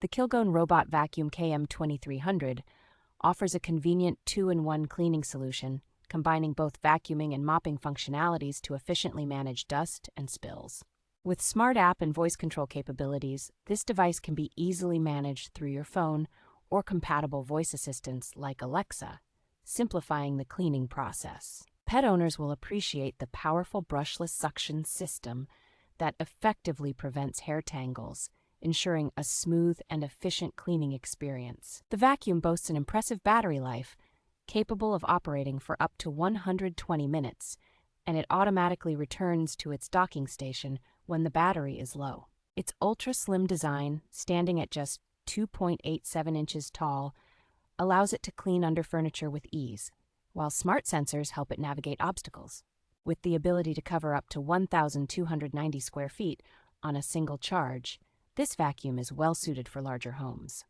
The Kilgone Robot Vacuum KM2300 offers a convenient 2-in-1 cleaning solution, combining both vacuuming and mopping functionalities to efficiently manage dust and spills. With smart app and voice control capabilities, this device can be easily managed through your phone or compatible voice assistants like Alexa, simplifying the cleaning process. Pet owners will appreciate the powerful brushless suction system that effectively prevents hair tangles, ensuring a smooth and efficient cleaning experience. The vacuum boasts an impressive battery life, capable of operating for up to 120 minutes, and it automatically returns to its docking station when the battery is low. Its ultra-slim design, standing at just 2.87 inches tall, allows it to clean under furniture with ease, while smart sensors help it navigate obstacles. With the ability to cover up to 1,290 square feet on a single charge, this vacuum is well suited for larger homes.